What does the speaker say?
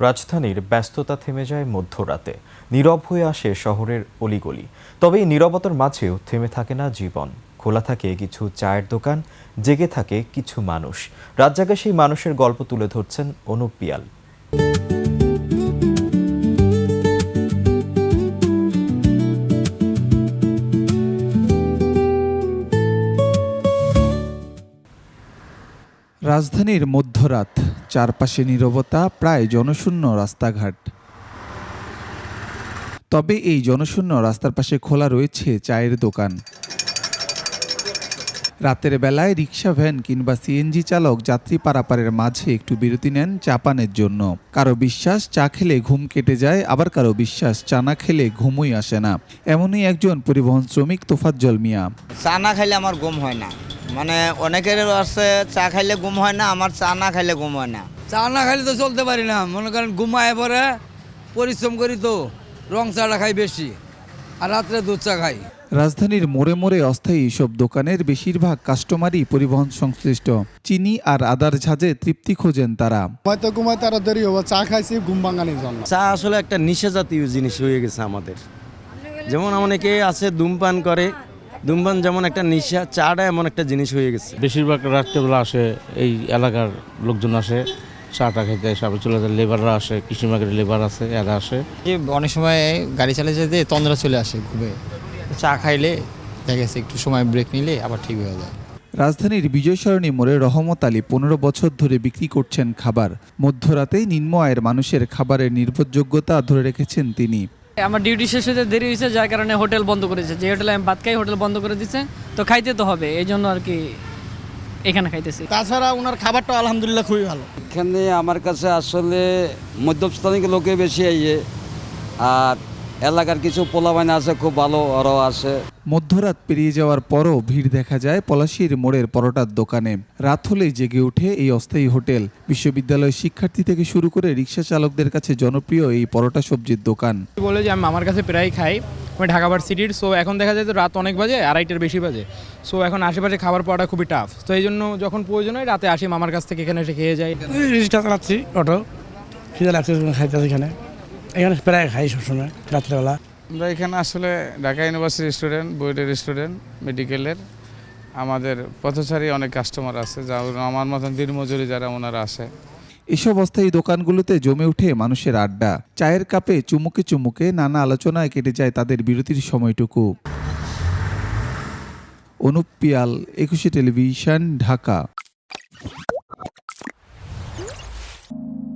রাজধানীর ব্যস্ততা থেমে যায় মধ্যরাতে, নীরব হয়ে আসে শহরের অলিগলি। তবে এই নীরবতার মাঝেও থেমে থাকে না জীবন। খোলা থাকে কিছু চায়ের দোকান, জেগে থাকে কিছু মানুষ। রাত জাগা সেই মানুষের গল্প তুলে ধরছেন অনুপ পিয়াল। রাজধানীর মধ্যরাত, চারপাশে নীরবতা, প্রায় জনশূন্য রাস্তাঘাট। তবে এই জনশূন্য রাস্তার পাশে খোলা রয়েছে চায়ের দোকান। রাতের বেলায় রিক্সা, ভ্যান কিংবা সিএনজি চালক যাত্রী পারাপারের মাঝে একটু বিরতি নেন চা পানের জন্য। কারো বিশ্বাস চা খেলে ঘুম কেটে যায়, আবার কারো বিশ্বাস চা না খেলে ঘুমই আসে না। এমনই একজন পরিবহন শ্রমিক তোফাজ্জল মিয়া। চা না খাইলে আমার ঘুম হয় না, মানে অনেকের আছে চা খাইলে ঘুম হয় না, আমার চা না খাইলে ঘুম হয় না। চা না খাইলে তো চলতে পারি না, মনে করেন ঘুমায় পরে পরিশ্রম করি তো রং চাটা খাই বেশি, আর রাত্রে দুধ চা খাই। রাজধানীর মোড়ে মোড়ে অস্থায়ী সব দোকানের বেশিরভাগ কাস্টমারই পরিবহন সংশ্লিষ্ট। চিনি আর আদার ঝাঁজে তৃপ্তি খোঁজেন তারা। হয়তো ঘুমাইতে আরো দেরি হবো, চা খাইছি ঘুম ভাঙানির জন্য। চা আসলে একটা নেশা জাতীয় জিনিস হয়ে গেছে আমাদের। যেমন অনেকে আছে ধূমপান করে, ধূমপান যেমন একটা নেশা, চাটা এমন একটা জিনিস হয়ে গেছে। বেশিরভাগ রাত্রেবেলা আসে, এই এলাকার লোকজন আসে চাটা খেতে, সবাই চলে যায়। লেবাররা আসে, কৃষিমাগের লেবার আছে, এরা আসে। অনেক সময় গাড়ি চালিয়ে যেতে তন্দ্রা চলে আসে, ঘুমে চা খাইলে দেখা গেছে একটু সময় ব্রেক নিলে আবার ঠিক হয়ে যায়। রাজধানীর বিজয় সরণি মোড়ে রহমত আলী 15 বছর ধরে বিক্রি করছেন খাবার। মধ্যরাতেই নিম্ন আয়ের মানুষের খাবারের নির্ভরযোগ্যতা ধরে রেখেছেন তিনি। আমার ডিউটি শেষ হতে দেরি হয়েছে, যার কারণে হোটেল বন্ধ করেছে। যে হোটেলে আমি ভাত খাই, হোটেল বন্ধ করে দিচ্ছে, তো খাইতে তো হবে, এই জন্য আর কি এখানে খাইতেছি। তাছাড়া ওনার খাবারটা আলহামদুলিল্লাহ খুবই ভালো। এখানে আমার কাছে আসলে মধ্যস্থানীয় লোকে বেশি আইয়ে, আর এলাকার কিছু পোলাবাইন আছে খুব ভালো, ওরাও আসে। মধ্যরাত পেরিয়ে যাওয়ার পরও ভিড় দেখা যায় পলাশীর মোড়ের পরোটার দোকানে। রাত হলেই জেগে ওঠে এই অস্থায়ী হোটেল। বিশ্ববিদ্যালয়ের শিক্ষার্থী থেকে শুরু করে রিক্সা চালকদের কাছে জনপ্রিয় এই পরোটা সবজির দোকান। বলে যে আমি আমার কাছে প্রায় খাই, আমি ঢাকা ভার্সিটির। সো এখন দেখা যায় তো রাত অনেক বাজে, 2:30টার বেশি বাজে। সো এখন আশেপাশে খাবার পাওয়াটা খুবই টাফ। তো এই জন্য যখন প্রয়োজন হয় রাতে আসি মামার কাছ থেকে, এখানে এসে খেয়ে যাই। রিক্সা চালাচ্ছি, অটো খিদে লাগছে খাইতেছি, এখানে প্রায় খাই সবসময় রাত্রেবেলা। আমরা এখানে আসলে ঢাকা ইউনিভার্সিটি স্টুডেন্ট, বুয়েটের স্টুডেন্ট, মেডিকেলের। আমাদের পথচারী অনেক কাস্টমার আছে, যা আমার মতন দিনমজুরি যারা ওনারা আসে। এসব অস্থায়ী দোকানগুলোতে জমে ওঠে মানুষের আড্ডা। চায়ের কাপে চুমুকে চুমুকে নানা আলোচনায় কেটে যায় তাদের বিরতির সময়টুকু। অনুপ পিয়াল, 21 টেলিভিশন, ঢাকা।